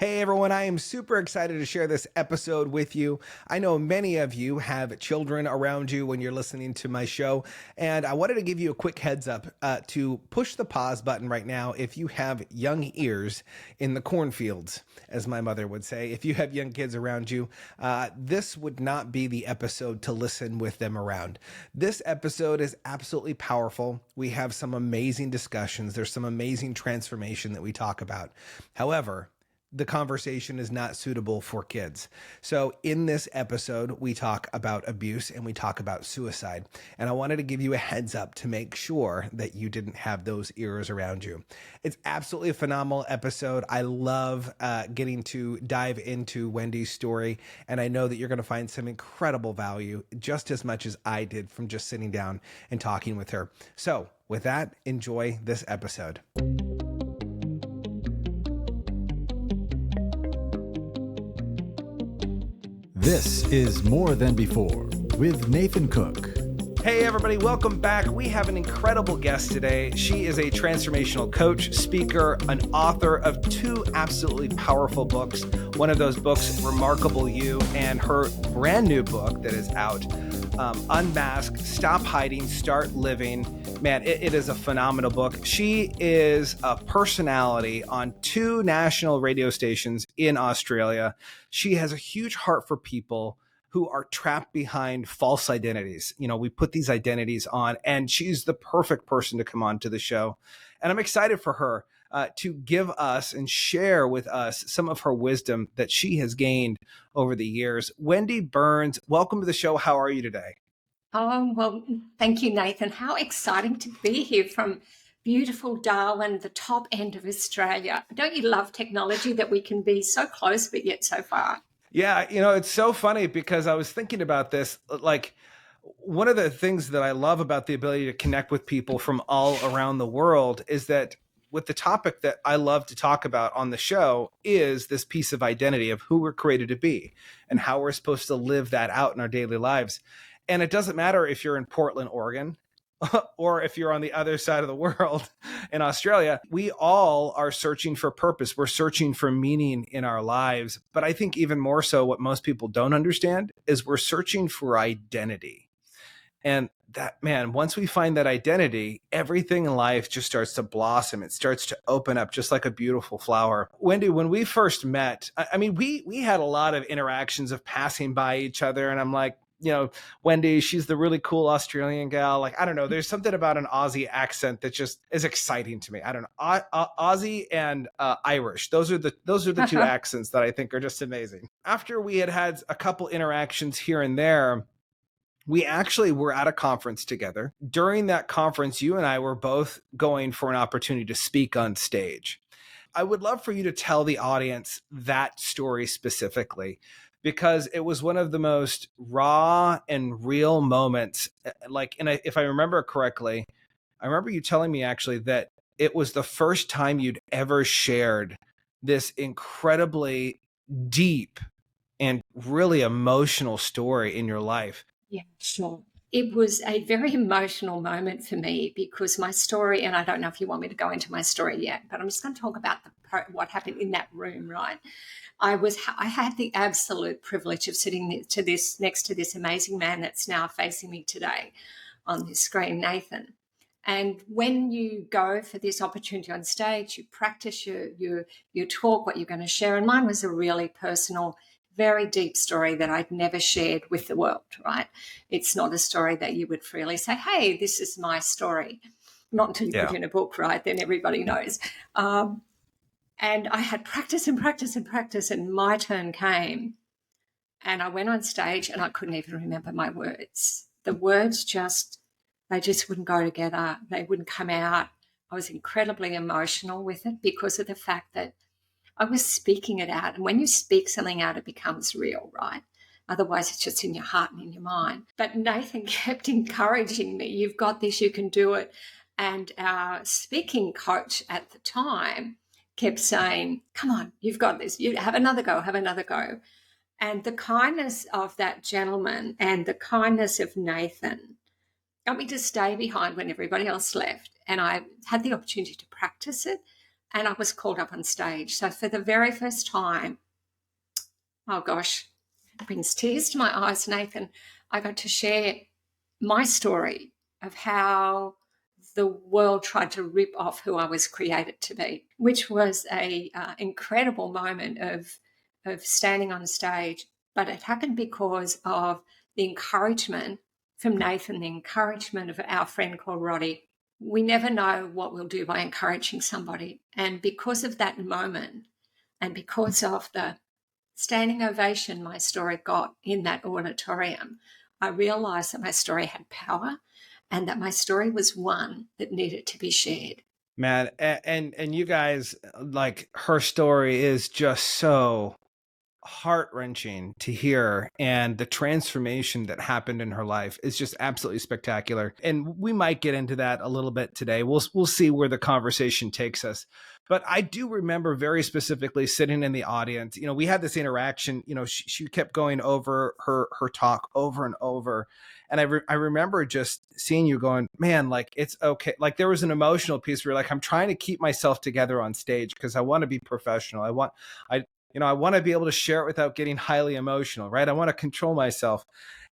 Hey everyone, I am super excited to share this episode with you. I know many of you have children around you when you're listening to my show, and I wanted to give you a quick heads up to push the pause button right now if you have young ears in the cornfields, as my mother would say. If you have young kids around you, this would not be the episode to listen with them around. This episode is absolutely powerful. We have some amazing discussions. There's some amazing transformation that we talk about. However, the conversation is not suitable for kids. So in this episode, we talk about abuse and we talk about suicide. And I wanted to give you a heads up to make sure that you didn't have those ears around you. It's absolutely a phenomenal episode. I love getting to dive into Wendy's story. And I know that you're going to find some incredible value just as much as I did from just sitting down and talking with her. So with that, enjoy this episode. This is More Than Before with Nathan Cook. Hey everybody, welcome back. We have an incredible guest today. She is a transformational coach, speaker, an author of two absolutely powerful books. One of those books, Remarkable You, and her brand new book that is out, Unmask, Stop Hiding, Start Living. Man, it is a phenomenal book. She is a personality on two national radio stations in Australia. She has a huge heart for people who are trapped behind false identities. You know, we put these identities on, and she's the perfect person to come on to the show. And I'm excited for her to give us and share with us some of her wisdom that she has gained over the years. Wendy Burns, welcome to the show. How are you today? Oh, well, thank you, Nathan. How exciting to be here from beautiful Darwin, the top end of Australia. Don't you love technology that we can be so close but yet so far? Yeah, you know, it's so funny because I was thinking about this. Like, one of the things that I love about the ability to connect with people from all around the world is that with the topic that I love to talk about on the show is this piece of identity of who we're created to be and how we're supposed to live that out in our daily lives. And it doesn't matter if you're in Portland, Oregon, or if you're on the other side of the world in Australia. We all are searching for purpose. We're searching for meaning in our lives. But I think even more so, what most people don't understand is we're searching for identity. And that, man, once we find that identity, everything in life just starts to blossom. It starts to open up just like a beautiful flower. Wendy, when we first met, I mean, we had a lot of interactions of passing by each other. And I'm like, you know, Wendy, she's the really cool Australian gal. Like, I don't know, there's something about an Aussie accent that just is exciting to me. I don't know, Aussie and Irish. Those are the two accents that I think are just amazing. After we had a couple interactions here and there, we actually were at a conference together. During that conference, you and I were both going for an opportunity to speak on stage. I would love for you to tell the audience that story specifically, because it was one of the most raw and real moments. Like, and if I remember correctly, I remember you telling me actually that it was the first time you'd ever shared this incredibly deep and really emotional story in your life. Yeah, sure. It was a very emotional moment for me because my story, and I don't know if you want me to go into my story yet, but I'm just going to talk about what happened in that room, right? I had the absolute privilege of sitting next to this amazing man that's now facing me today on this screen, Nathan. And when you go for this opportunity on stage, you practice your talk, what you're going to share. And mine was a really personal, very deep story that I'd never shared with the world, right? It's not a story that you would freely say, hey, this is my story. Not until you put it in a book, right? Then everybody knows. And I had practice and practice and practice, and my turn came. And I went on stage and I couldn't even remember my words. The words they just wouldn't go together. They wouldn't come out. I was incredibly emotional with it because of the fact that I was speaking it out. And when you speak something out, it becomes real, right? Otherwise, it's just in your heart and in your mind. But Nathan kept encouraging me. You've got this, you can do it. And our speaking coach at the time kept saying, come on, you've got this. You have another go, have another go. And the kindness of that gentleman and the kindness of Nathan got me to stay behind when everybody else left. And I had the opportunity to practice it. and I was called up on stage. So for the very first time, oh gosh, it brings tears to my eyes, Nathan. I got to share my story of how the world tried to rip off who I was created to be, which was a incredible moment of standing on stage. But it happened because of the encouragement from Nathan, the encouragement of our friend called Roddy. We never know what we'll do by encouraging somebody. And because of that moment, and because of the standing ovation my story got in that auditorium, I realized that my story had power and that my story was one that needed to be shared. Man, and you guys, like, her story is just so heart-wrenching to hear, and the transformation that happened in her life is just absolutely spectacular. And we might get into that a little bit today. We'll see where the conversation takes us. But I do remember very specifically sitting in the audience. You know, we had this interaction. You know, she kept going over her talk over and over, and I remember just seeing you going, man, like, it's okay. Like, there was an emotional piece where you're like, I'm trying to keep myself together on stage because I want to be professional. I want to be able to share it without getting highly emotional, right? I want to control myself.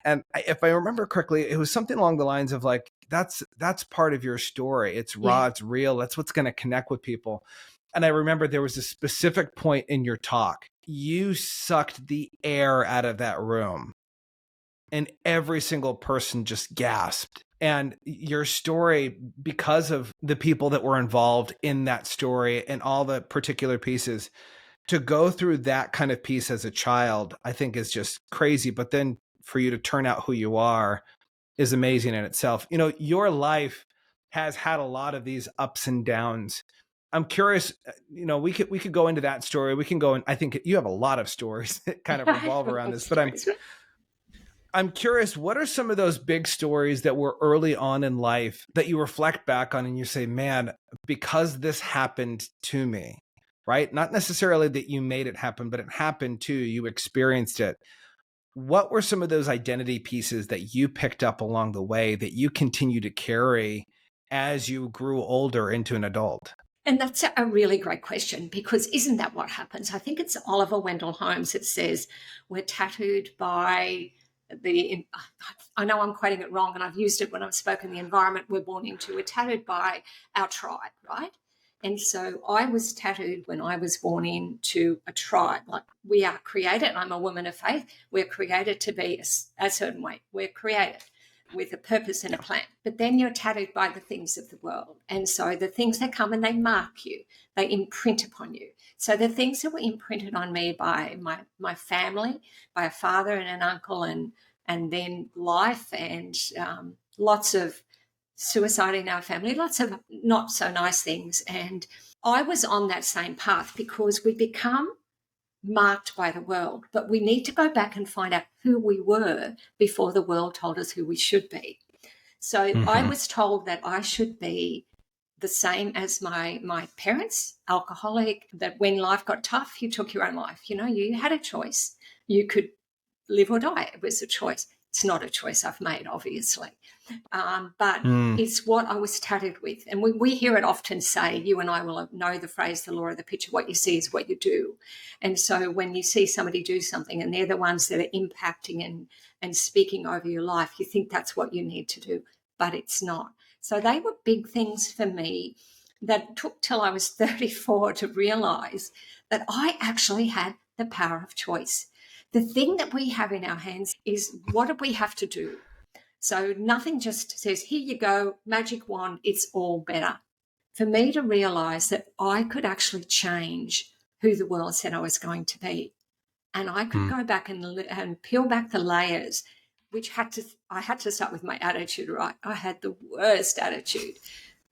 And if I remember correctly, it was something along the lines of like, that's part of your story. It's raw, Yeah. it's real. That's what's going to connect with people. And I remember there was a specific point in your talk. You sucked the air out of that room, and every single person just gasped. And your story, because of the people that were involved in that story and all the particular pieces, to go through that kind of piece as a child, I think is just crazy. But then for you to turn out who you are is amazing in itself. You know, your life has had a lot of these ups and downs. I'm curious, you know, we could go into that story. We can go and I think you have a lot of stories that kind of revolve around this, but I'm curious, what are some of those big stories that were early on in life that you reflect back on and you say, man, because this happened to me, right? Not necessarily that you made it happen, but it happened to you, you experienced it. What were some of those identity pieces that you picked up along the way that you continue to carry as you grew older into an adult? And that's a really great question, because isn't that what happens? I think it's Oliver Wendell Holmes that says we're tattooed by I know I'm quoting it wrong, and I've used it when I've spoken, the environment we're born into. We're tattooed by our tribe, right? And so I was tattooed when I was born into a tribe. Like, we are created, and I'm a woman of faith, we're created to be a certain way. We're created with a purpose and a plan. But then you're tattooed by the things of the world. And so the things that come and they mark you, they imprint upon you. So the things that were imprinted on me by my family, by a father and an uncle, and then life, and lots of suicide in our family, lots of not so nice things. And I was on that same path because we become marked by the world, but we need to go back and find out who we were before the world told us who we should be. So I was told that I should be the same as my parents, alcoholic, that when life got tough, you took your own life. You know, you had a choice. You could live or die. It was a choice. It's not a choice I've made, obviously. But it's what I was tattooed with. And we hear it often say, you and I will know the phrase, the law of the picture, what you see is what you do. And so when you see somebody do something and they're the ones that are impacting and speaking over your life, you think that's what you need to do, but it's not. So they were big things for me that took till I was 34 to realize that I actually had the power of choice. The thing that we have in our hands is, what do we have to do? So nothing just says, here you go, magic wand, it's all better. For me to realize that I could actually change who the world said I was going to be. And I could go back and peel back the layers, which I had to start with my attitude, right? I had the worst attitude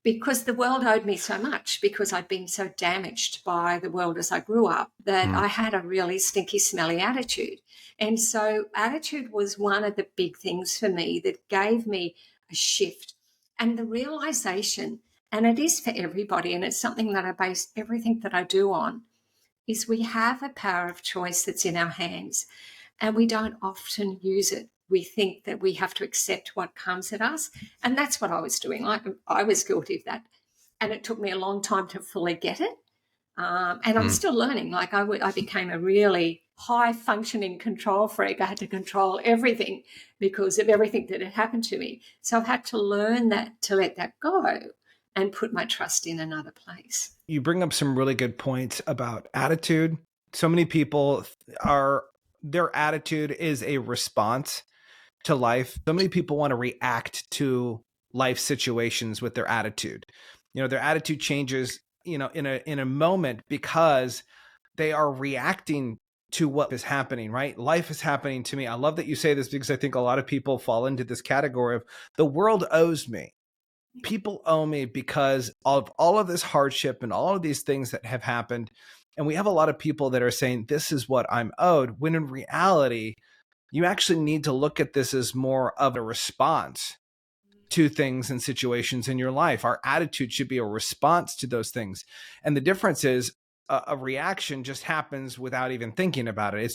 because the world owed me so much, because I'd been so damaged by the world as I grew up, that I had a really stinky, smelly attitude. And so attitude was one of the big things for me that gave me a shift and the realization, and it is for everybody, and it's something that I base everything that I do on, is we have a power of choice that's in our hands, and we don't often use it. We think that we have to accept what comes at us. And that's what I was doing. I was guilty of that. And it took me a long time to fully get it. And I'm still learning. Like I became a really high functioning control freak. I had to control everything because of everything that had happened to me. So I've had to learn that, to let that go and put my trust in another place. You bring up some really good points about attitude. So many people their attitude is a response to life. So many people want to react to life situations with their attitude. Their attitude changes, in a moment because they are reacting to what is happening, right? Life is happening to me. I love that you say this because I think a lot of people fall into this category of the world owes me. People owe me because of all of this hardship and all of these things that have happened. And we have a lot of people that are saying, this is what I'm owed, when in reality, you actually need to look at this as more of a response to things and situations in your life. Our attitude should be a response to those things. And the difference is a reaction just happens without even thinking about it.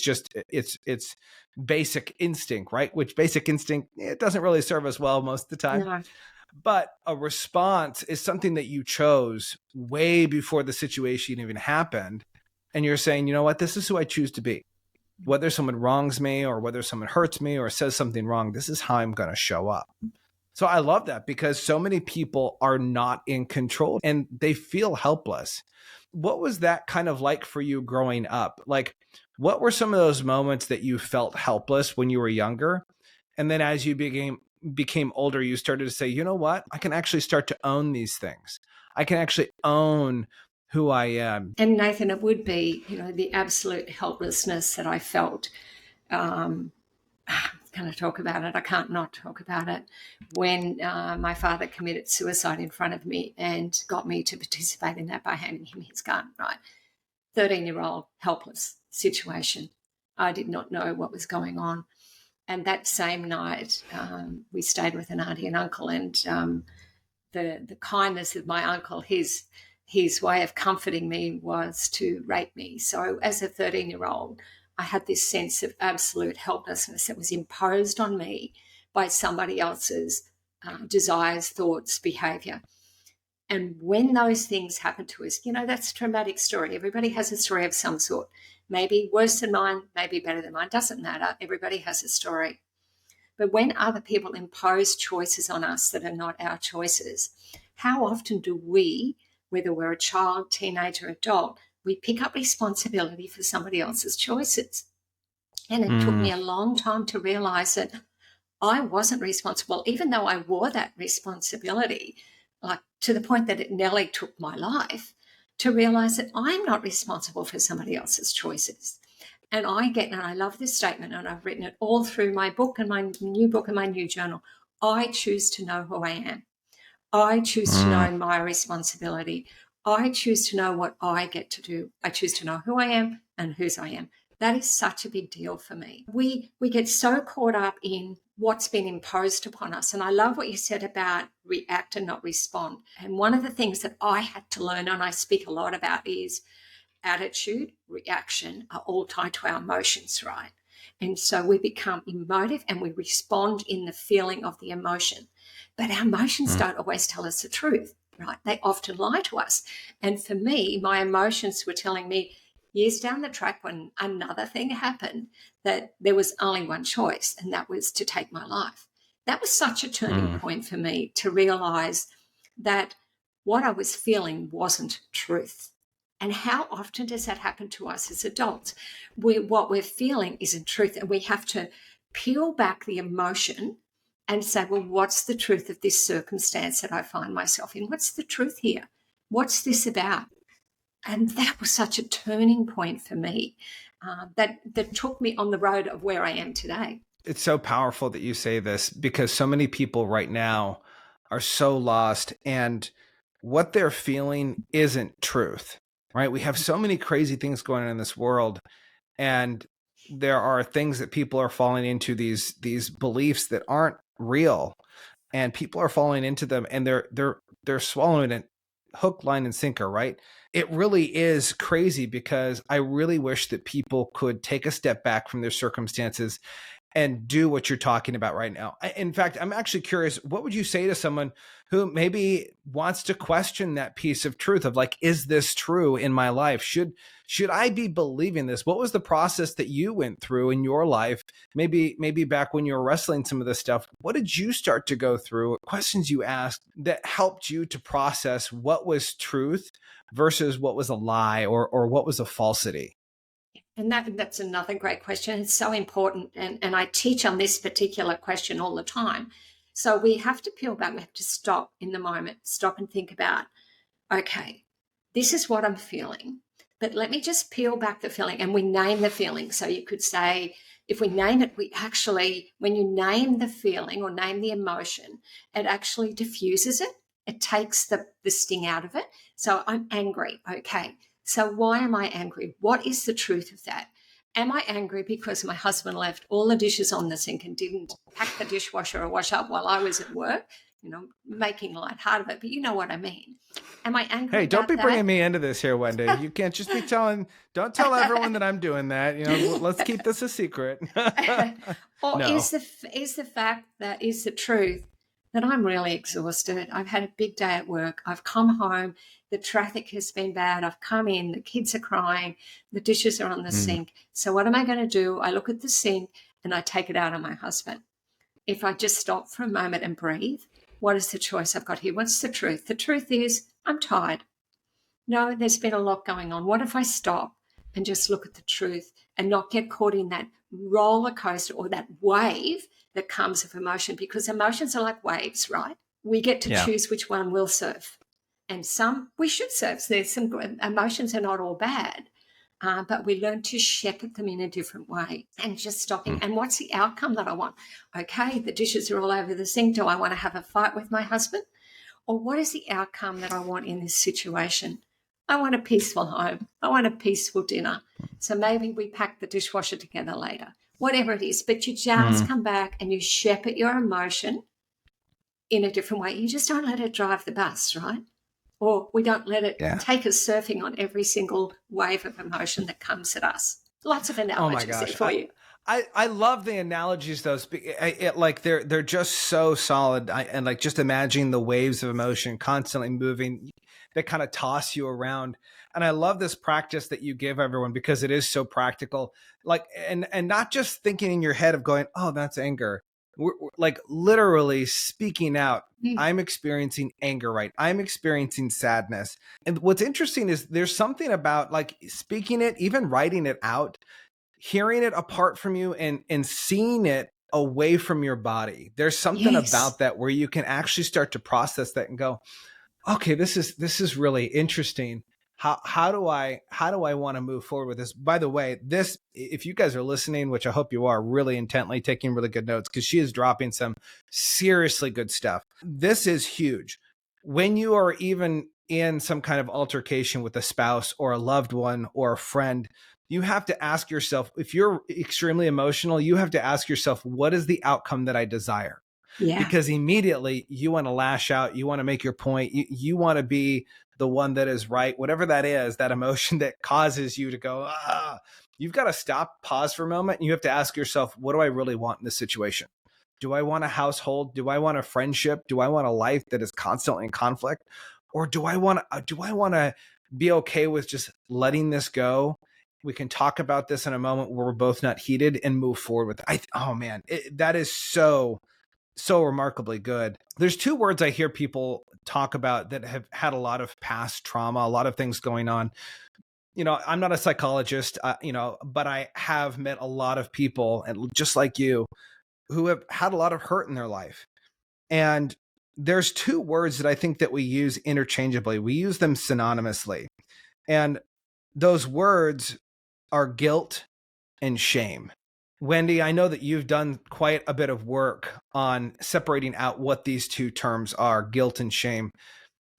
It's basic instinct, right? Which basic instinct, it doesn't really serve us well most of the time. No. But a response is something that you chose way before the situation even happened. And you're saying, you know what, this is who I choose to be. Whether someone wrongs me or whether someone hurts me or says something wrong, this is how I'm going to show up. So I love that because so many people are not in control and they feel helpless. What was that kind of like for you growing up? Like, what were some of those moments that you felt helpless when you were younger? And then as you became older, you started to say, you know what? I can actually start to own these things. I can actually own who I am. And Nathan, it would be, the absolute helplessness that I felt. Can I talk about it? I can't not talk about it. When my father committed suicide in front of me and got me to participate in that by handing him his gun, right? 13-year-old helpless situation. I did not know what was going on. And that same night, we stayed with an auntie and uncle, and the kindness of my uncle, his way of comforting me was to rape me. So as a 13-year-old, I had this sense of absolute helplessness that was imposed on me by somebody else's desires, thoughts, behaviour. And when those things happen to us, that's a traumatic story. Everybody has a story of some sort. Maybe worse than mine, maybe better than mine. Doesn't matter. Everybody has a story. But when other people impose choices on us that are not our choices, how often do we, whether we're a child, teenager, adult, we pick up responsibility for somebody else's choices? And it took me a long time to realize that I wasn't responsible, even though I wore that responsibility, like to the point that it nearly took my life, to realize that I'm not responsible for somebody else's choices. And I love this statement, and I've written it all through my book and my new journal. I choose to know who I am. I choose to know my responsibility. I choose to know what I get to do. I choose to know who I am and whose I am. That is such a big deal for me. We get so caught up in what's been imposed upon us. And I love what you said about react and not respond. And one of the things that I had to learn, and I speak a lot about, is attitude, reaction are all tied to our emotions, right? And so we become emotive and we respond in the feeling of the emotion. But our emotions don't always tell us the truth, right? They often lie to us. And for me, my emotions were telling me years down the track, when another thing happened, that there was only one choice, and that was to take my life. That was such a turning point for me to realize that what I was feeling wasn't truth. And how often does that happen to us as adults? What we're feeling isn't truth, and we have to peel back the emotion and say, well, what's the truth of this circumstance that I find myself in? What's the truth here? What's this about? And that was such a turning point for me that took me on the road of where I am today. It's so powerful that you say this because so many people right now are so lost and what they're feeling isn't truth, right? We have so many crazy things going on in this world, and there are things that people are falling into, these beliefs that aren't real, and people are falling into them, and they're swallowing it hook, line, and sinker, right? It really is crazy because I really wish that people could take a step back from their circumstances and do what you're talking about right now. In fact, I'm actually curious, what would you say to someone who maybe wants to question that piece of truth of like, is this true in my life? Should I be believing this? What was the process that you went through in your life? Maybe back when you were wrestling some of this stuff, what did you start to go through? What questions you asked that helped you to process what was truth versus what was a lie or what was a falsity? And that's another great question. It's so important. And I teach on this particular question all the time. So we have to peel back, we have to stop in the moment, stop and think about, okay, this is what I'm feeling. But let me just peel back the feeling, and we name the feeling. So you could say, if we name it, we actually, when you name the feeling or name the emotion, it actually diffuses it. It takes the sting out of it. So I'm angry. Okay. So why am I angry? What is the truth of that? Am I angry because my husband left all the dishes on the sink and didn't pack the dishwasher or wash up while I was at work? Making light out of it, but you know what I mean. Am I angry? Hey, don't be that? bringing me into this here, Wendy. You can't just be don't tell everyone that I'm doing that. Let's keep this a secret. Or No. is the fact that is the truth that I'm really exhausted. I've had a big day at work. I've come home. The traffic has been bad. I've come in. The kids are crying. The dishes are on the sink. So what am I going to do? I look at the sink and I take it out on my husband. If I just stop for a moment and breathe, what is the choice I've got here? What's the truth? The truth is I'm tired. No, there's been a lot going on. What if I stop and just look at the truth and not get caught in that roller coaster or that wave that comes of emotion? Because emotions are like waves, right? We get to choose which one we'll surf. And some we should surf. There's some emotions are not all bad, but we learn to shepherd them in a different way and just stopping. And what's the outcome that I want? Okay, the dishes are all over the sink. Do I want to have a fight with my husband? Or what is the outcome that I want in this situation? I want a peaceful home. I want a peaceful dinner. So maybe we pack the dishwasher together later, whatever it is. But you just come back and you shepherd your emotion in a different way. You just don't let it drive the bus, right? Or we don't let it take us surfing on every single wave of emotion that comes at us. Lots of analogies there for you. I love the analogies, though. Like they're just so solid. And like just imagining the waves of emotion constantly moving that kind of toss you around. And I love this practice that you give everyone because it is so practical. Like and not just thinking in your head of going, oh, that's anger. We're like literally speaking out. I'm experiencing anger, right? I'm experiencing sadness. And what's interesting is there's something about like speaking it, even writing it out, hearing it apart from you and seeing it away from your body. There's something about that where you can actually start to process that and go, okay, this is really interesting. How do I want to move forward with this? By the way, this, if you guys are listening, which I hope you are, really intently taking really good notes, because she is dropping some seriously good stuff. This is huge. When you are even in some kind of altercation with a spouse or a loved one or a friend, you have to ask yourself, if you're extremely emotional, you have to ask yourself, what is the outcome that I desire? Yeah. Because immediately you want to lash out, you want to make your point, you want to be the one that is right, whatever that is, that emotion that causes you to go, you've got to stop, pause for a moment. And you have to ask yourself, what do I really want in this situation? Do I want a household? Do I want a friendship? Do I want a life that is constantly in conflict? Or do I want to be okay with just letting this go? We can talk about this in a moment where we're both not heated and move forward with it. Oh man, that is so remarkably good. There's two words I hear people talk about that have had a lot of past trauma, a lot of things going on. I'm not a psychologist, but I have met a lot of people, and just like you, who have had a lot of hurt in their life. And there's two words that I think that we use interchangeably. We use them synonymously. And those words are guilt and shame. Wendy, I know that you've done quite a bit of work on separating out what these two terms are, guilt and shame.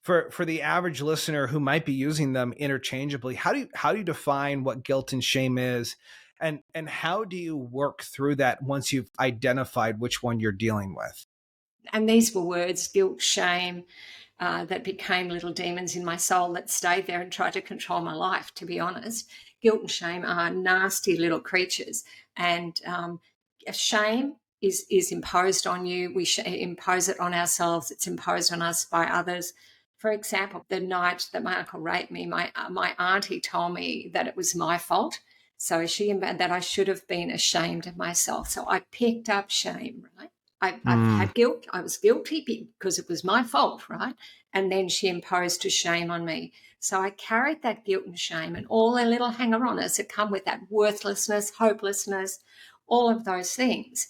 For the average listener who might be using them interchangeably, how do you define what guilt and shame is? And how do you work through that once you've identified which one you're dealing with? And these were words, guilt, shame, that became little demons in my soul that stayed there and tried to control my life, to be honest. Guilt and shame are nasty little creatures. And shame is imposed on you. We impose it on ourselves. It's imposed on us by others. For example, the night that my uncle raped me, my auntie told me that it was my fault. So that I should have been ashamed of myself. So I picked up shame, right? I've had guilt. I was guilty because it was my fault, right? And then she imposed a shame on me. So I carried that guilt and shame and all the little hanger-oners that come with that worthlessness, hopelessness, all of those things.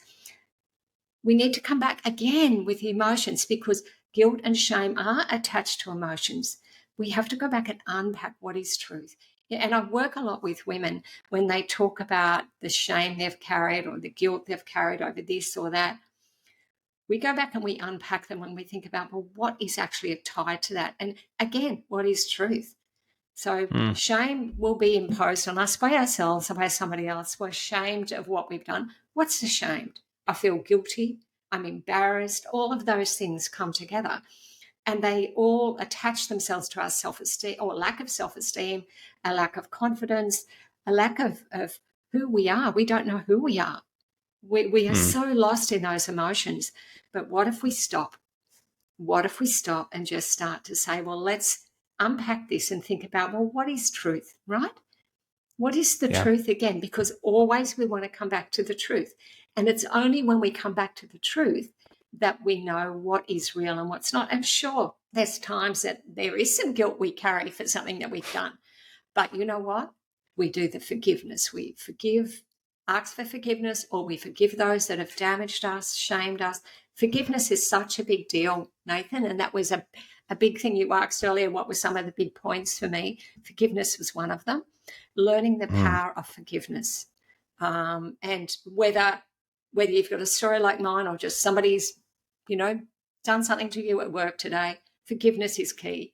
We need to come back again with the emotions because guilt and shame are attached to emotions. We have to go back and unpack what is truth. Yeah, and I work a lot with women when they talk about the shame they've carried or the guilt they've carried over this or that. We go back and we unpack them when we think about, well, what is actually tied to that? And again, what is truth? So shame will be imposed on us by ourselves or by somebody else. We're ashamed of what we've done. What's ashamed? I feel guilty. I'm embarrassed. All of those things come together and they all attach themselves to our self-esteem or lack of self-esteem, a lack of confidence, a lack of who we are. We don't know who we are. We are so lost in those emotions. But what if we stop? What if we stop and just start to say, well, let's unpack this and think about, well, what is truth, right? What is the truth again? Because always we want to come back to the truth. And it's only when we come back to the truth that we know what is real and what's not. And sure, there's times that there is some guilt we carry for something that we've done. But you know what? We do the forgiveness. We forgive, ask for forgiveness, or we forgive those that have damaged us, shamed us. Forgiveness is such a big deal, Nathan, and that was a big thing you asked earlier. What were some of the big points for me? Forgiveness was one of them. Learning the power of forgiveness. And whether you've got a story like mine or just somebody's, done something to you at work today, forgiveness is key.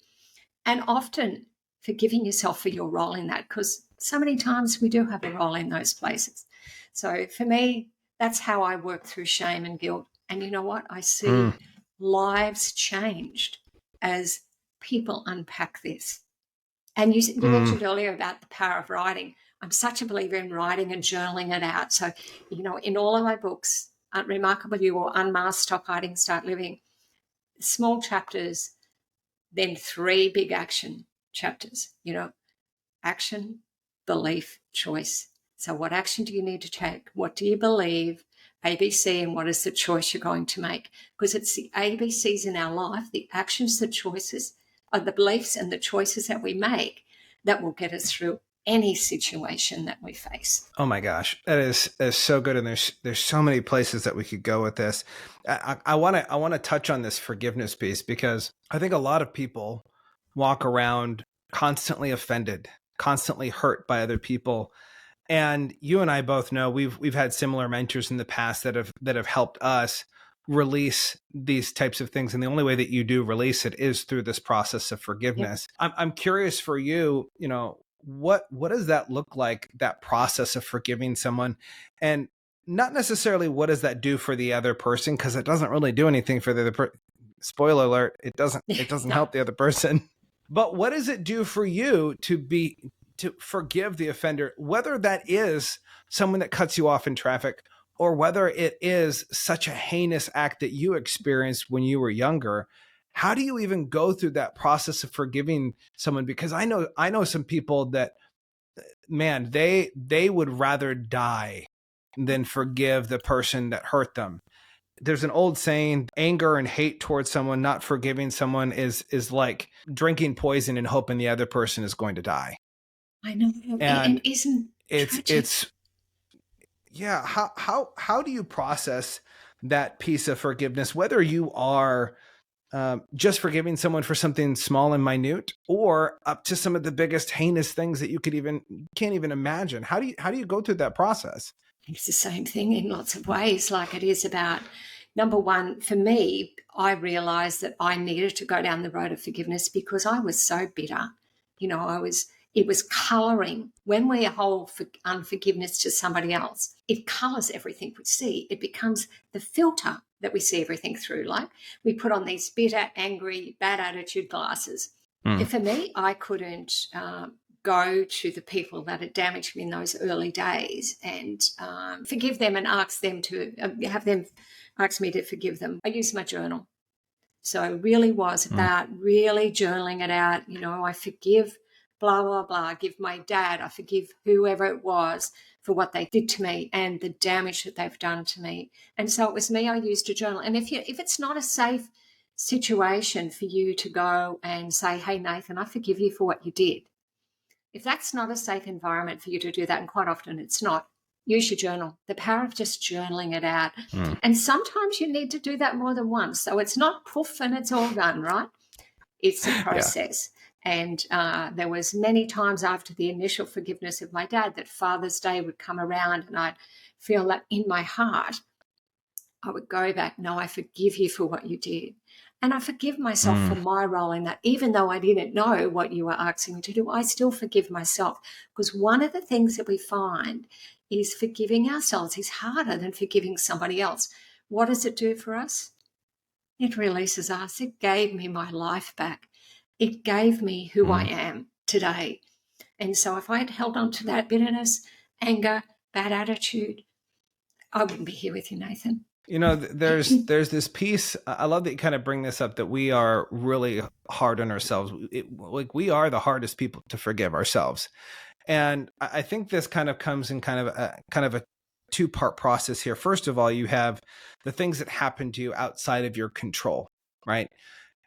And often forgiving yourself for your role in that, because so many times we do have a role in those places. So for me, that's how I work through shame and guilt. And you know what? I see lives changed as people unpack this. And you mentioned earlier about the power of writing. I'm such a believer in writing and journaling it out. So, in all of my books, Remarkable You or Unmasked, Stop Hiding, Start Living, small chapters, then 3 big action chapters, action, belief, choice. So what action do you need to take? What do you believe? ABC, and what is the choice you're going to make? Because it's the ABCs in our life, the actions, the choices, are the beliefs and the choices that we make that will get us through any situation that we face. Oh my gosh, that is so good, and there's so many places that we could go with this. I want to touch on this forgiveness piece because I think a lot of people walk around constantly offended, constantly hurt by other people, and you and I both know we've had similar mentors in the past that have helped us release these types of things, and the only way that you do release it is through this process of forgiveness. Yep. I'm curious for you, what does that look like, that process of forgiving someone, and not necessarily what does that do for the other person, because it doesn't really do anything for the other person. Spoiler alert, it doesn't help the other person. But what does it do for you to forgive the offender, whether that is someone that cuts you off in traffic or whether it is such a heinous act that you experienced when you were younger? How do you even go through that process of forgiving someone? Because I know some people that, man, they would rather die than forgive the person that hurt them. There's an old saying, anger and hate towards someone, not forgiving someone is like drinking poison and hoping the other person is going to die. I know. And isn't it's yeah. How do you process that piece of forgiveness, whether you are just forgiving someone for something small and minute, or up to some of the biggest heinous things that you can't even imagine? How do you go through that process? It's the same thing in lots of ways. Like, it is about, number one, for me, I realized that I needed to go down the road of forgiveness because I was so bitter. It was coloring. When we hold unforgiveness to somebody else, it colors everything we see. It becomes the filter that we see everything through. Like, we put on these bitter, angry, bad attitude glasses. For me, I couldn't go to the people that had damaged me in those early days and forgive them and ask them to have them ask me to forgive them. I used my journal. So it really was about really journaling it out. I forgive blah, blah, blah. I give my dad, I forgive whoever it was for what they did to me and the damage that they've done to me. And so it was me, I used a journal. And if it's not a safe situation for you to go and say, hey, Nathan, I forgive you for what you did. If that's not a safe environment for you to do that, and quite often it's not, use your journal. The power of just journaling it out. And sometimes you need to do that more than once. So it's not poof and it's all done, right? It's a process. And there was many times after the initial forgiveness of my dad that Father's Day would come around and I'd feel that in my heart, I would go back, no, I forgive you for what you did. And I forgive myself for my role in that. Even though I didn't know what you were asking me to do, I still forgive myself. Because one of the things that we find is forgiving ourselves is harder than forgiving somebody else. What does it do for us? It releases us. It gave me my life back. It gave me who I am today. And so if I had held on to that bitterness, anger, bad attitude, I wouldn't be here with you, Nathan. There's this piece. I love that you kind of bring this up, that we are really hard on ourselves. We are the hardest people to forgive ourselves. And I think this kind of comes in kind of a two-part process here. First of all, you have the things that happen to you outside of your control, right?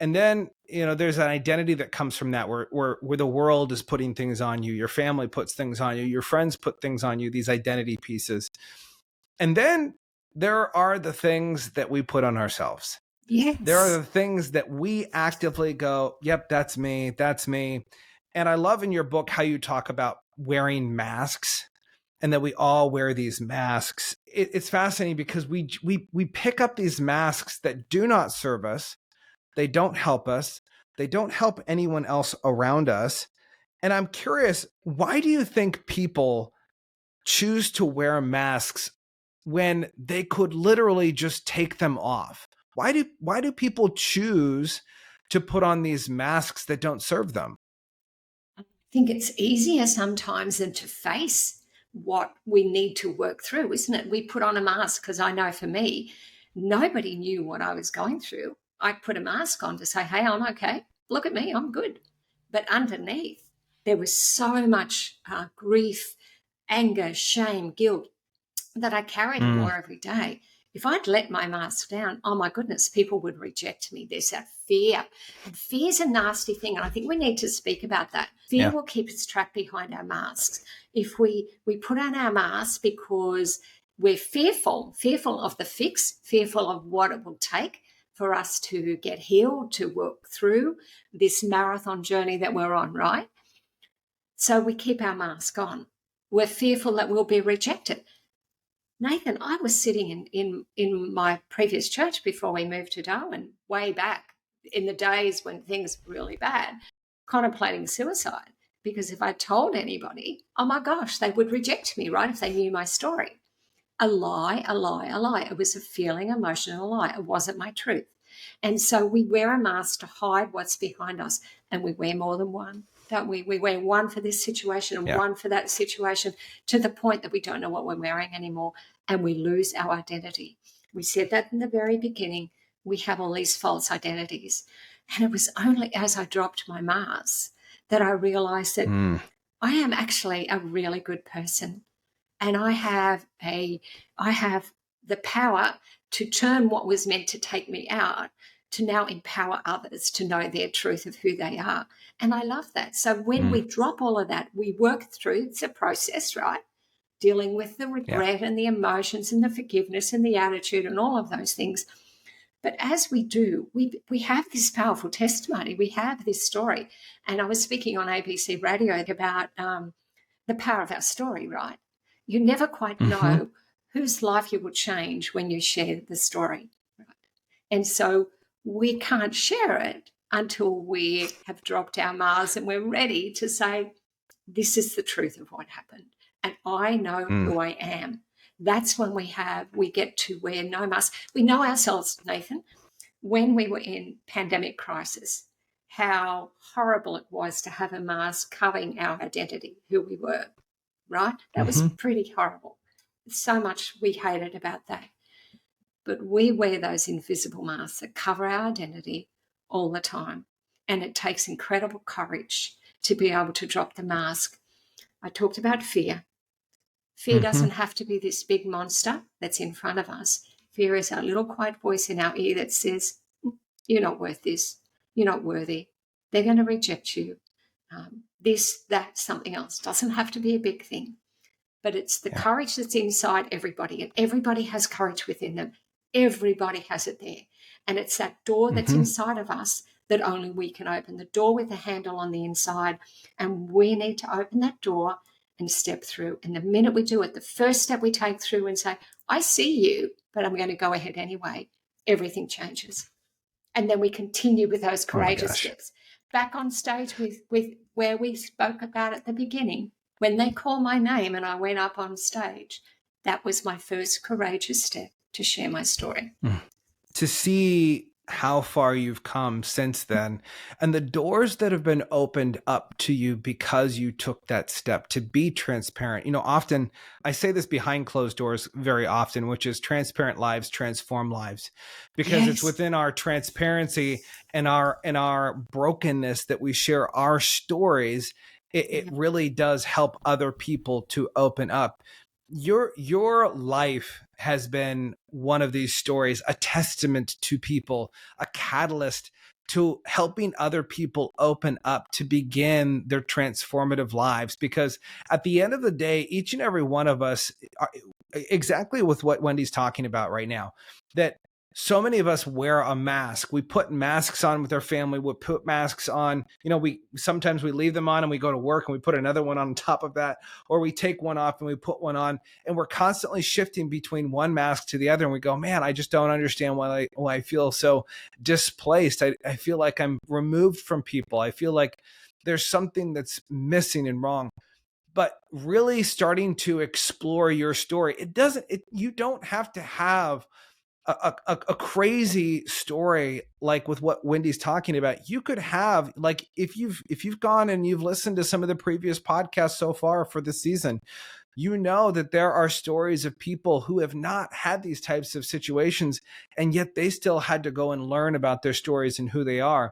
And then, there's an identity that comes from that where the world is putting things on you. Your family puts things on you. Your friends put things on you, these identity pieces. And then there are the things that we put on ourselves. Yes. There are the things that we actively go, yep, that's me. That's me. And I love in your book how you talk about wearing masks and that we all wear these masks. It's fascinating because we pick up these masks that do not serve us. They don't help us. They don't help anyone else around us. And I'm curious, why do you think people choose to wear masks when they could literally just take them off? Why do people choose to put on these masks that don't serve them? I think it's easier sometimes than to face what we need to work through, isn't it? We put on a mask because I know for me, nobody knew what I was going through. I put a mask on to say, hey, I'm okay. Look at me, I'm good. But underneath, there was so much grief, anger, shame, guilt that I carried more every day. If I'd let my mask down, oh my goodness, people would reject me. There's that fear. And fear's a nasty thing. And I think we need to speak about that. Fear will keep us trapped behind our masks. If we put on our masks because we're fearful of the fix, fearful of what it will take for us to get healed, to work through this marathon journey that we're on, right? So we keep our mask on. We're fearful that we'll be rejected. Nathan, I was sitting in my previous church before we moved to Darwin, way back in the days when things were really bad, contemplating suicide. Because if I told anybody, oh my gosh, they would reject me, right, if they knew my story. A lie, a lie, a lie. It was a feeling, emotional lie. It wasn't my truth. And so we wear a mask to hide what's behind us, and we wear more than one, don't we? We wear one for this situation and one for that situation, to the point that we don't know what we're wearing anymore, and we lose our identity. We said that in the very beginning. We have all these false identities. And it was only as I dropped my mask that I realized that I am actually a really good person. And I have the power to turn what was meant to take me out to now empower others to know their truth of who they are. And I love that. So when we drop all of that, we work through, it's a process, right? Dealing with the regret and the emotions and the forgiveness and the attitude and all of those things. But as we do, we have this powerful testimony. We have this story. And I was speaking on ABC Radio about the power of our story, right? You never quite know whose life you will change when you share the story. Right? And so we can't share it until we have dropped our masks and we're ready to say, this is the truth of what happened. And I know who I am. That's when we get to wear no mask. We know ourselves, Nathan, when we were in pandemic crisis how horrible it was to have a mask covering our identity, who we were, right? That was Mm-hmm. pretty horrible. So much we hated about that. But we wear those invisible masks that cover our identity all the time. And it takes incredible courage to be able to drop the mask. I talked about fear. Fear Mm-hmm. doesn't have to be this big monster that's in front of us. Fear is our little quiet voice in our ear that says, you're not worth this. You're not worthy. They're going to reject you. This, that, something else. Doesn't have to be a big thing. But it's the Yeah. courage that's inside everybody. And everybody has courage within them. Everybody has it there. And it's that door that's Mm-hmm. inside of us that only we can open. The door with the handle on the inside. And we need to open that door and step through. And the minute we do it, the first step we take through and say, I see you, but I'm going to go ahead anyway, everything changes. And then we continue with those Oh my courageous gosh. steps. Back on stage with where we spoke about at the beginning, when they called my name and I went up on stage, that was my first courageous step to share my story. To see how far you've come since then and the doors that have been opened up to you because you took that step to be transparent. Often I say this behind closed doors very often, which is transparent lives transform lives, because it's Yes. within our transparency and our brokenness that we share our stories. It really does help other people to open up. Your life has been one of these stories, a testament to people, a catalyst to helping other people open up to begin their transformative lives. Because at the end of the day, each and every one of us are exactly with what Wendy's talking about right now, that so many of us wear a mask. We put masks on with our family. We put masks on, we sometimes we leave them on and we go to work and we put another one on top of that, or we take one off and we put one on, and we're constantly shifting between one mask to the other. And we go, man, I just don't understand why I feel so displaced. I feel like I'm removed from people. I feel like there's something that's missing and wrong. But really starting to explore your story, you don't have to have a crazy story like with what Wendy's talking about. You could have, like, if you've gone and you've listened to some of the previous podcasts so far for the season, that there are stories of people who have not had these types of situations, and yet they still had to go and learn about their stories and who they are.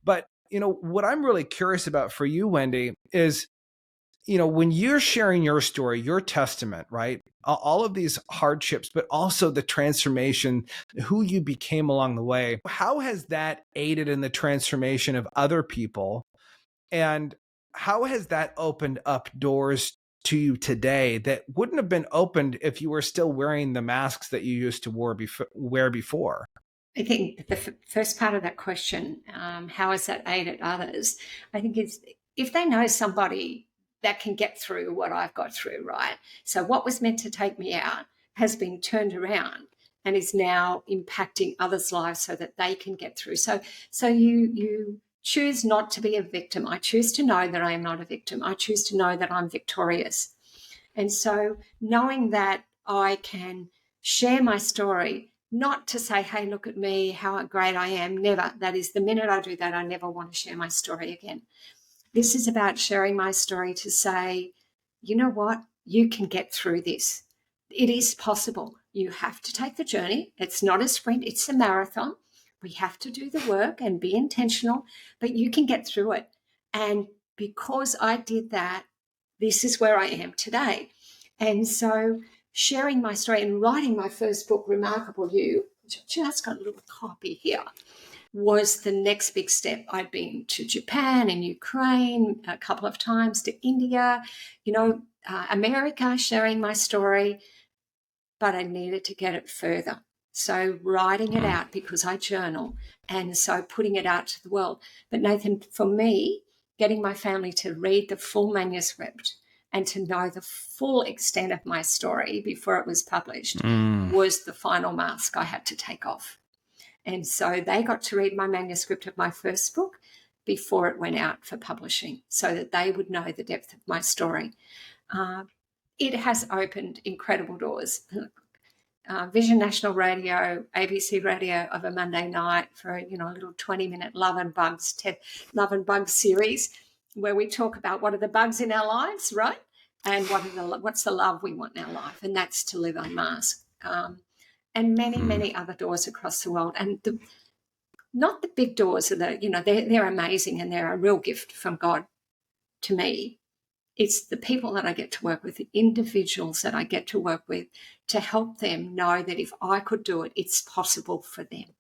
But what I'm really curious about for you, Wendy, is when you're sharing your story, your testament, right? All of these hardships, but also the transformation, who you became along the way. How has that aided in the transformation of other people? And how has that opened up doors to you today that wouldn't have been opened if you were still wearing the masks that you used to wear before? I think the first part of that question, how has that aided others? I think it's if they know somebody that can get through what I've got through, right? So what was meant to take me out has been turned around and is now impacting others' lives so that they can get through. So you choose not to be a victim. I choose to know that I am not a victim. I choose to know that I'm victorious. And so knowing that I can share my story, not to say, hey, look at me, how great I am, never. That is, the minute I do that, I never want to share my story again. This is about sharing my story to say, you know what, you can get through this. It is possible. You have to take the journey. It's not a sprint, it's a marathon. We have to do the work and be intentional, but you can get through it. And because I did that, this is where I am today. And so sharing my story and writing my first book, Remarkable You, which I've just got a little copy here, was the next big step. I'd been to Japan and Ukraine a couple of times, to India, America, sharing my story, but I needed to get it further. So writing it out, because I journal, and so putting it out to the world. But Nathan, for me, getting my family to read the full manuscript and to know the full extent of my story before it was published was the final mask I had to take off. And so they got to read my manuscript of my first book before it went out for publishing, so that they would know the depth of my story. It has opened incredible doors. Vision National Radio, ABC Radio of a Monday night for, a little 20-minute Love and Bugs series where we talk about what are the bugs in our lives, right? And what's the love we want in our life, and that's to live unmasked. And many, many other doors across the world. And not the big doors are they're amazing and they're a real gift from God to me. It's the people that I get to work with, the individuals that I get to work with, to help them know that if I could do it, it's possible for them.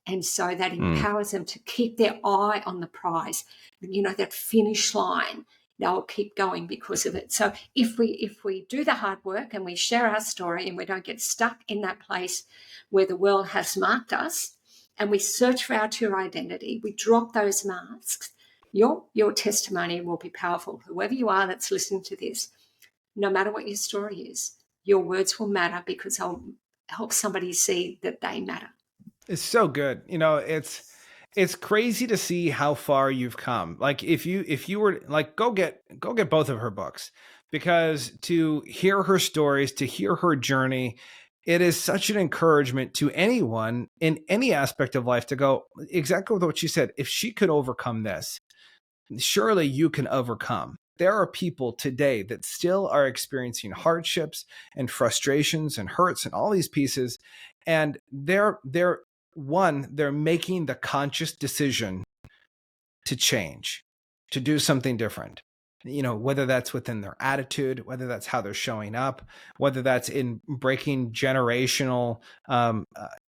And so that empowers them to keep their eye on the prize, that finish line. They'll keep going because of it. So if we do the hard work and we share our story and we don't get stuck in that place where the world has marked us, and we search for our true identity, we drop those masks, your testimony will be powerful. Whoever you are that's listening to this, no matter what your story is, your words will matter because they'll help somebody see that they matter. It's so good. It's crazy to see how far you've come. Like if you were like, go get both of her books, because to hear her stories, to hear her journey, it is such an encouragement to anyone in any aspect of life to go exactly with what she said. If she could overcome this, surely you can overcome. There are people today that still are experiencing hardships and frustrations and hurts and all these pieces. And they're making the conscious decision to change, to do something different. Whether that's within their attitude, whether that's how they're showing up, whether that's in breaking generational,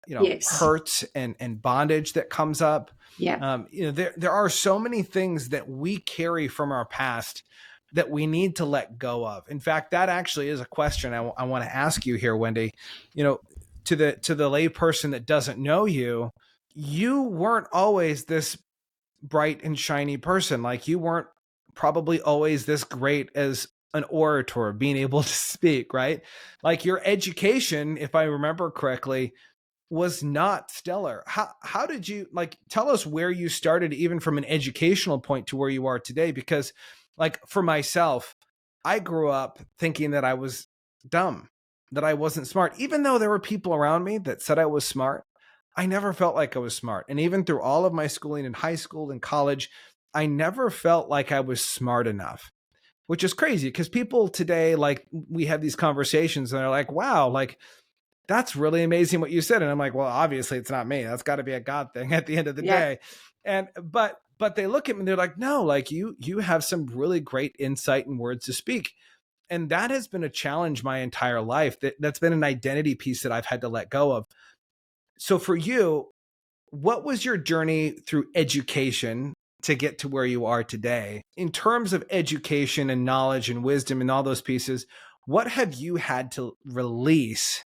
Yes. hurts and bondage that comes up. Yeah. There are so many things that we carry from our past that we need to let go of. In fact, that actually is a question I want to ask you here, Wendy. To the lay person that doesn't know you, you weren't always this bright and shiny person. Like you weren't probably always this great as an orator, being able to speak, right? Like your education, if I remember correctly, was not stellar. How did you, tell us where you started, even from an educational point to where you are today? Because for myself, I grew up thinking that I was dumb, that I wasn't smart, even though there were people around me that said I was smart. I never felt like I was smart. And even through all of my schooling in high school and college, I never felt like I was smart enough, which is crazy because people today, we have these conversations and they're like, wow, that's really amazing what you said. And I'm like, well, obviously it's not me. That's got to be a God thing at the end of the day. And, but they look at me and they're like, no, you have some really great insight and words to speak. And that has been a challenge my entire life. That's been an identity piece that I've had to let go of. So for you, what was your journey through education to get to where you are today? In terms of education and knowledge and wisdom and all those pieces, what have you had to release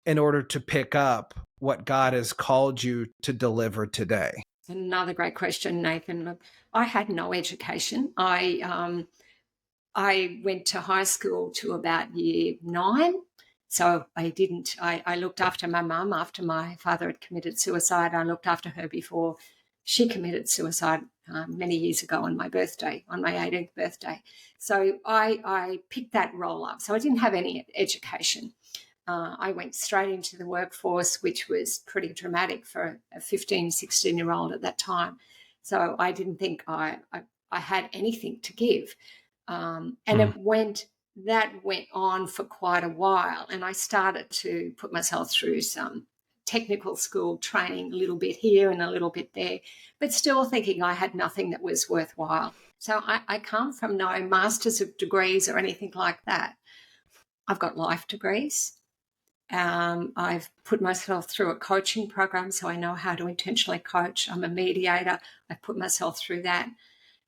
in order to pick up what God has called you to deliver today? Another great question, Nathan. Look, I had no education. I went to high school to about year 9. So I looked after my mum after my father had committed suicide. I looked after her before she committed suicide many years ago on my birthday, on my 18th birthday. So I picked that role up. So I didn't have any education. I went straight into the workforce, which was pretty dramatic for a 15, 16-year-old at that time. So I didn't think I had anything to give. And that went on for quite a while. And I started to put myself through some technical school training, a little bit here and a little bit there, but still thinking I had nothing that was worthwhile. So I come from no masters of degrees or anything like that. I've got life degrees. I've put myself through a coaching program, so I know how to intentionally coach. I'm a mediator. I've put myself through that.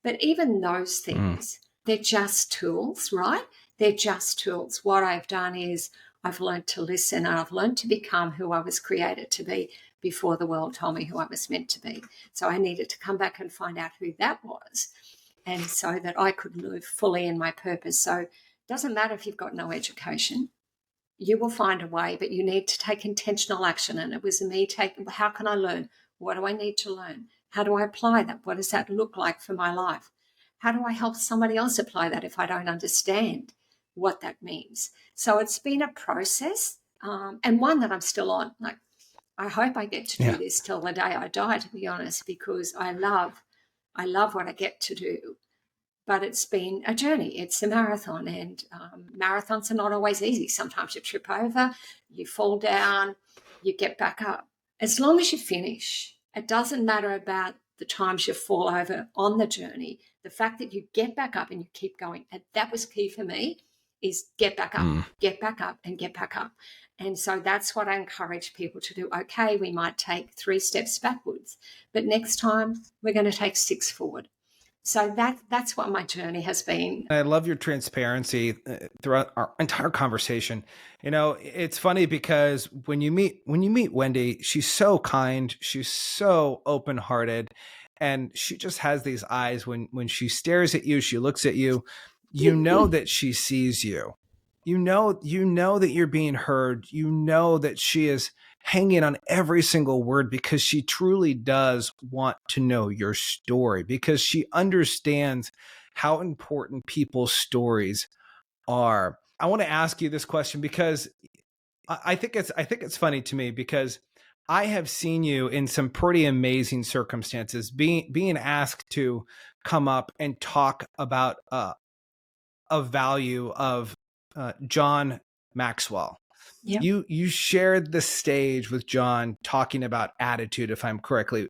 But even those things, they're just tools, right? They're just tools. What I've done is I've learned to listen, and I've learned to become who I was created to be before the world told me who I was meant to be. So I needed to come back and find out who that was, and so that I could live fully in my purpose. So it doesn't matter if you've got no education. You will find a way, but you need to take intentional action. And it was me taking, how can I learn? What do I need to learn? How do I apply that? What does that look like for my life? How do I help somebody else apply that if I don't understand what that means? So it's been a process. and one that I'm still on. Like, I hope I get to do Yeah. this till the day I die, to be honest, because I love what I get to do. But it's been a journey. It's a marathon, and marathons are not always easy. Sometimes you trip over, you fall down, you get back up. As long as you finish, it doesn't matter about the times you fall over on the journey. The fact that you get back up and you keep going, and that was key for me, is get back up, get back up, and get back up. And so that's what I encourage people to do. Okay, we might take 3 steps backwards, but next time we're going to take 6 forward. So that's what my journey has been. I love your transparency throughout our entire conversation. You know, it's funny because when you meet Wendy, she's so kind, she's so open-hearted, and she just has these eyes when she stares at you, she looks at you, you know that she sees you. You know that you're being heard. You know that she is hanging on every single word because she truly does want to know your story, because she understands how important people's stories are. I want to ask you this question because I think it's funny to me, because I have seen you in some pretty amazing circumstances, being asked to come up and talk about a value of John Maxwell. Yep. You shared the stage with John talking about attitude, if I'm correctly,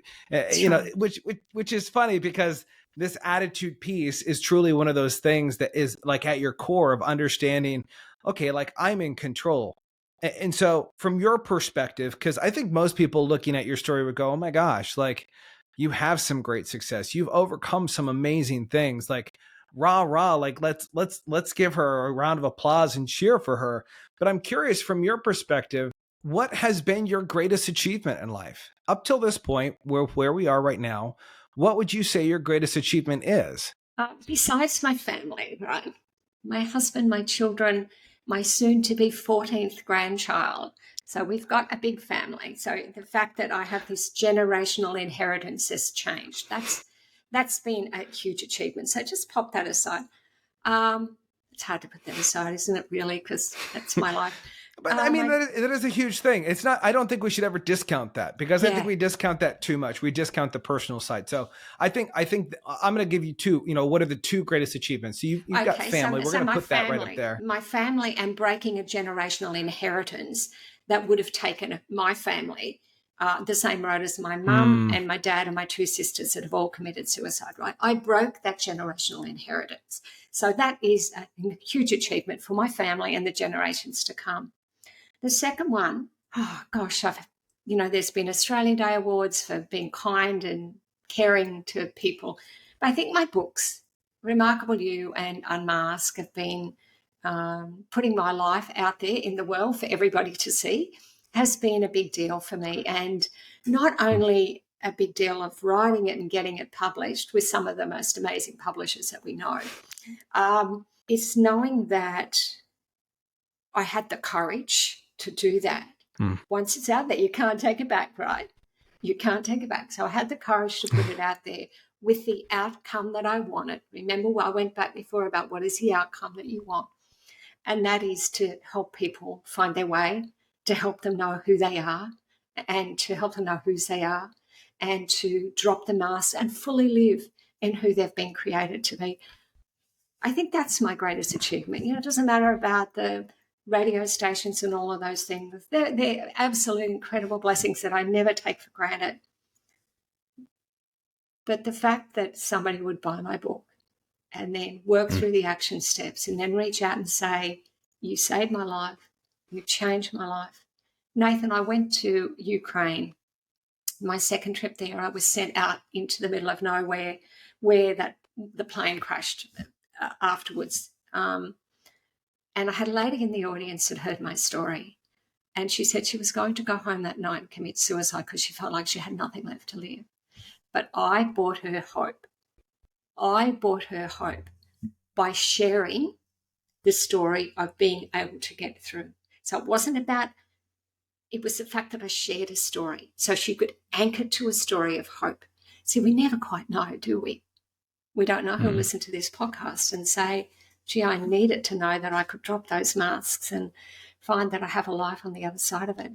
you know, which is funny because this attitude piece is truly one of those things that is like at your core of understanding, okay, like I'm in control. And so from your perspective, because I think most people looking at your story would go, oh my gosh, like you have some great success. You've overcome some amazing things. Like rah, like let's give her a round of applause and cheer for her. But I'm curious, from your perspective, what has been your greatest achievement in life up till this point, where we are right now? What would you say your greatest achievement is? Besides my family, right? My husband, my children, my soon-to-be 14th grandchild. So we've got a big family. So the fact that I have this generational inheritance has changed. That's been a huge achievement. So just pop that aside. It's hard to put that aside, isn't it, really? Because that's my life. But I mean, that is a huge thing. It's not, I don't think we should ever discount that, because I think we discount that too much. We discount the personal side. So I think I'm going to give you 2, you know, what are the 2 greatest achievements? So you've got family. We're going to put that right up there. My family, and breaking a generational inheritance that would have taken my family the same road as my mum and my dad and my 2 sisters that have all committed suicide, right? I broke that generational inheritance. So that is a huge achievement for my family and the generations to come. The second one, oh gosh, there's been Australia Day Awards for being kind and caring to people. But I think my books, Remarkable You and Unmask, have been putting my life out there in the world for everybody to see, has been a big deal for me. And not only a big deal of writing it and getting it published with some of the most amazing publishers that we know, it's knowing that I had the courage to do that. Once it's out there, you can't take it back, right? You can't take it back. So I had the courage to put it out there with the outcome that I wanted. Remember, I went back before about what is the outcome that you want? And that is to help people find their way, to help them know who they are, and to help them know whose they are, and to drop the mask and fully live in who they've been created to be. I think that's my greatest achievement. It doesn't matter about the radio stations and all of those things. They're absolute incredible blessings that I never take for granted. But the fact that somebody would buy my book and then work through the action steps and then reach out and say, you saved my life, you changed my life. Nathan, I went to Ukraine. My second trip there, I was sent out into the middle of nowhere where the plane crashed afterwards. And I had a lady in the audience that heard my story, and she said she was going to go home that night and commit suicide because she felt like she had nothing left to live. But I brought her hope. I brought her hope by sharing the story of being able to get through. So it was the fact that I shared a story so she could anchor to a story of hope. See, we never quite know, do we? We don't know who'll listen to this podcast and say, gee, I needed to know that I could drop those masks and find that I have a life on the other side of it.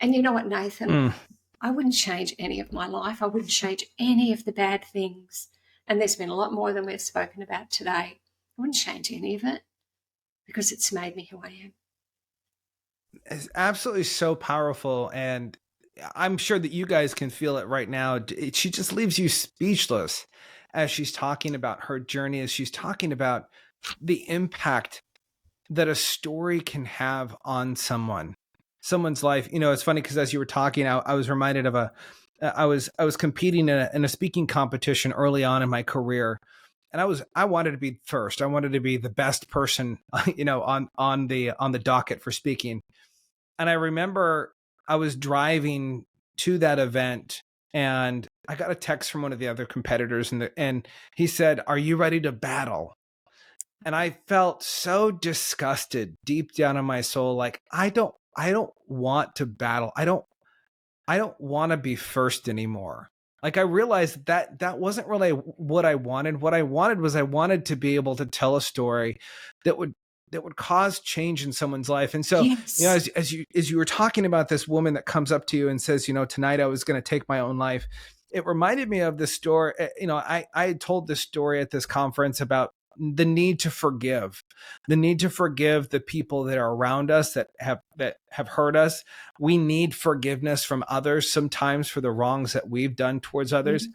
And you know what, Nathan? Mm. I wouldn't change any of my life. I wouldn't change any of the bad things. And there's been a lot more than we've spoken about today. I wouldn't change any of it because it's made me who I am. It's absolutely so powerful. And I'm sure that you guys can feel it right now. She just leaves you speechless as she's talking about her journey, as she's talking about the impact that a story can have on someone's life. You know, it's funny because as you were talking, I was reminded of I was competing in a speaking competition early on in my career, and I wanted to be first. I wanted to be the best person, you know, on the docket for speaking. And I remember I was driving to that event, and I got a text from one of the other competitors, and he said, "Are you ready to battle?" And I felt so disgusted deep down in my soul. Like, I don't want to battle. I don't want to be first anymore. Like, I realized that wasn't really what I wanted. What I wanted was I wanted to be able to tell a story that would cause change in someone's life. And so, you know, Yes. as you were talking about this woman that comes up to you and says, you know, tonight I was going to take my own life. It reminded me of this story. You know, I had told this story at this conference about the need to forgive, the people that are around us that have hurt us. We need forgiveness from others sometimes for the wrongs that we've done towards others. Mm.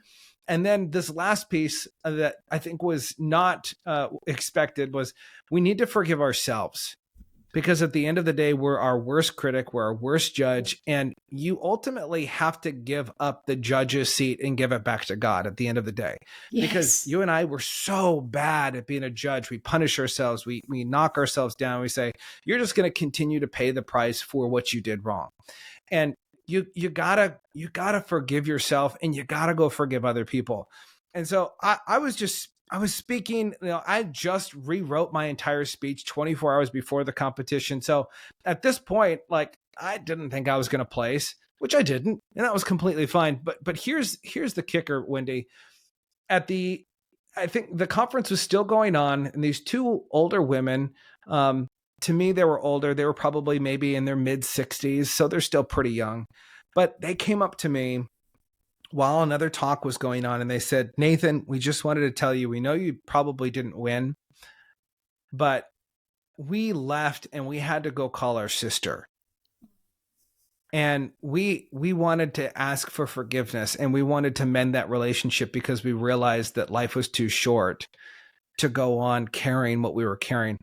And then this last piece that I think was not expected was we need to forgive ourselves, because at the end of the day, we're our worst critic, we're our worst judge, and you ultimately have to give up the judge's seat and give it back to God at the end of the day. Because Yes. you and I were so bad at being a judge. We punish ourselves, we knock ourselves down, we say, you're just going to continue to pay the price for what you did wrong. And you gotta forgive yourself, and you gotta go forgive other people. And so I was speaking, you know, I just rewrote my entire speech 24 hours before the competition. So at this point, like, I didn't think I was going to place, which I didn't, and that was completely fine. But here's the kicker, Wendy. I think the conference was still going on, and these two older women, to me, they were older. They were probably maybe in their mid 60s, so they're still pretty young. But they came up to me while another talk was going on, and they said, "Nathan, we just wanted to tell you, we know you probably didn't win, but we left and we had to go call our sister. And we wanted to ask for forgiveness, and we wanted to mend that relationship because we realized that life was too short to go on carrying what we were carrying."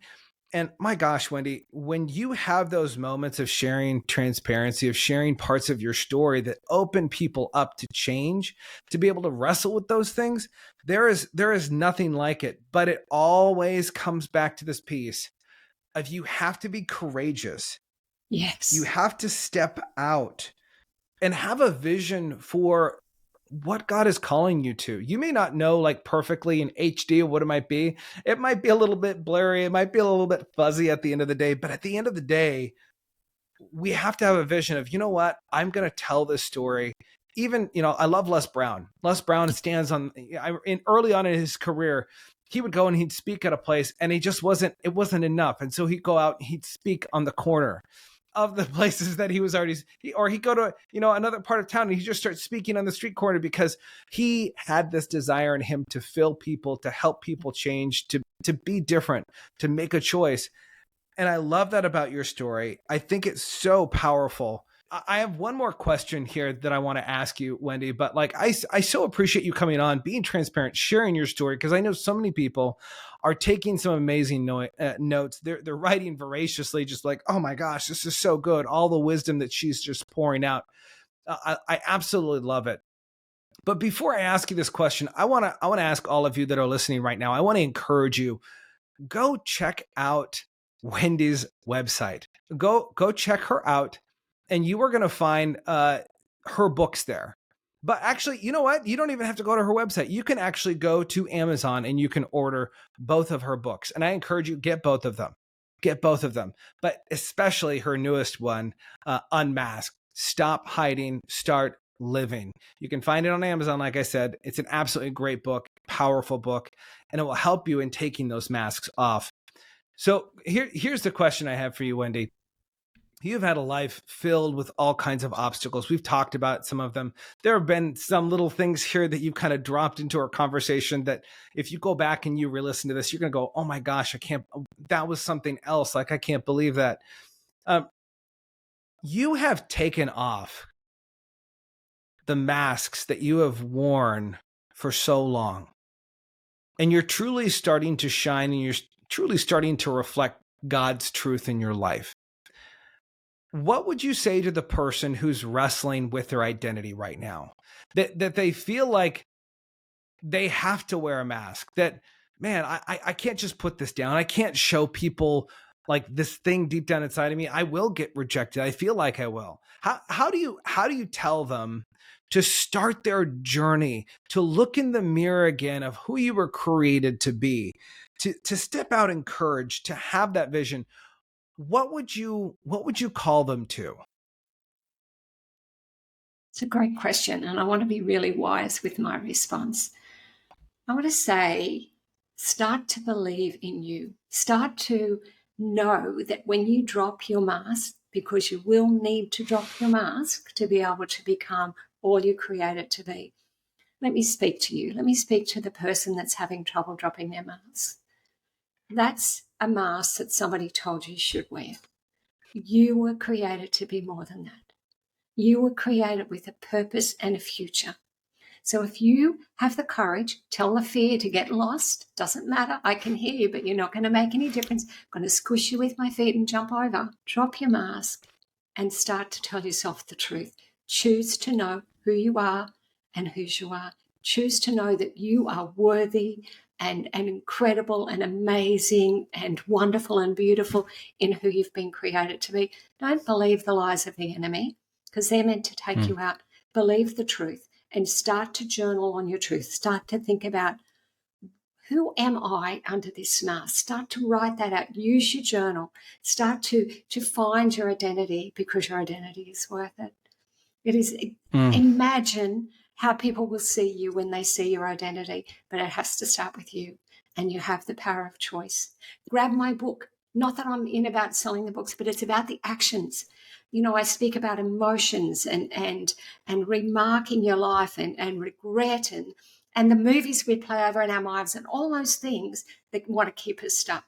And my gosh, Wendy, when you have those moments of sharing transparency, of sharing parts of your story that open people up to change, to be able to wrestle with those things, there is nothing like it. But it always comes back to this piece of you have to be courageous. Yes. You have to step out and have a vision for what God is calling you to. You may not know like perfectly in HD what it might be. It might be a little bit blurry. It might be a little bit fuzzy at the end of the day. But at the end of the day, we have to have a vision of, you know what, I'm going to tell this story. Even, you know, I love Les Brown. Les Brown stands on, early on in his career, he would go and he'd speak at a place, and it wasn't enough. And so he'd go out and he'd speak on the corner of the places that he was already, or he'd go to, you know, another part of town, and he just starts speaking on the street corner because he had this desire in him to fill people, to help people change, to be different, to make a choice. And I love that about your story. I think it's so powerful. I have one more question here that I want to ask you, Wendy, but like, I so appreciate you coming on, being transparent, sharing your story, because I know so many people are taking some amazing notes. They're writing voraciously, just like, oh my gosh, this is so good. All the wisdom that she's just pouring out. I absolutely love it. But before I ask you this question, I want to ask all of you that are listening right now, I want to encourage you, go check out Wendy's website. Go check her out, and you are going to find her books there. But actually, you know what? You don't even have to go to her website. You can actually go to Amazon and you can order both of her books. And I encourage you, get both of them. Get both of them. But especially her newest one, Unmasked. Stop hiding, start living. You can find it on Amazon. Like I said, it's an absolutely great book, powerful book, and it will help you in taking those masks off. So here's the question I have for you, Wendy. You've had a life filled with all kinds of obstacles. We've talked about some of them. There have been some little things here that you've kind of dropped into our conversation that if you go back and you re-listen to this, you're going to go, oh my gosh, that was something else. Like, I can't believe that. You have taken off the masks that you have worn for so long. And you're truly starting to shine, and you're truly starting to reflect God's truth in your life. What would you say to the person who's wrestling with their identity right now? That they feel like they have to wear a mask, that, man, I can't just put this down. I can't show people like this thing deep down inside of me. I will get rejected. I feel like I will. How do you tell them to start their journey, to look in the mirror again of who you were created to be, to step out in courage, to have that vision? What would you call them to? It's a great question, and I want to be really wise with my response. I want to say, start to believe in you. Start to know that when you drop your mask, because you will need to drop your mask to be able to become all you created to be. Let me speak to you. Let me speak to the person that's having trouble dropping their mask. That's a mask that somebody told you should wear. You were created to be more than that. You were created with a purpose and a future. So if you have the courage, tell the fear to get lost. Doesn't matter. I can hear you, but you're not going to make any difference. I'm going to squish you with my feet and jump over. Drop your mask and start to tell yourself the truth. Choose to know who you are and whose you are. Choose to know that you are worthy and incredible and amazing and wonderful and beautiful in who you've been created to be. Don't believe the lies of the enemy, because they're meant to take you out. Believe the truth and start to journal on your truth. Start to think about, who am I under this mask? Start to write that out. Use your journal. Start to find your identity, because your identity is worth it. It is, imagine how people will see you when they see your identity, but it has to start with you, and you have the power of choice. Grab my book. Not that I'm in about selling the books, but it's about the actions. You know, I speak about emotions and remarking your life and regret and the movies we play over in our lives and all those things that want to keep us stuck.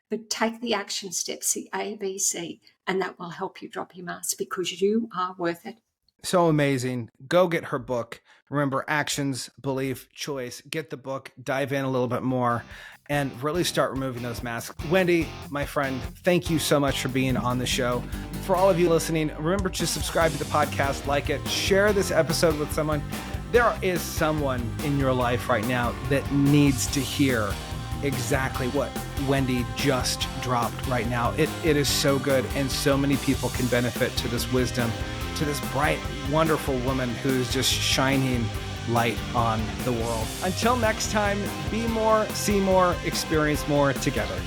But take the action steps, the A, B, C, and that will help you drop your mask, because you are worth it. So amazing. Go get her book. Remember, actions, belief, choice. Get the book, dive in a little bit more, and really start removing those masks. Wendy, my friend, thank you so much for being on the show. For all of you listening, remember to subscribe to the podcast, like it, share this episode with someone. There is someone in your life right now that needs to hear exactly what Wendy just dropped right now. It is so good, and so many people can benefit to this wisdom, to this bright, wonderful woman who's just shining light on the world. Until next time, be more, see more, experience more together.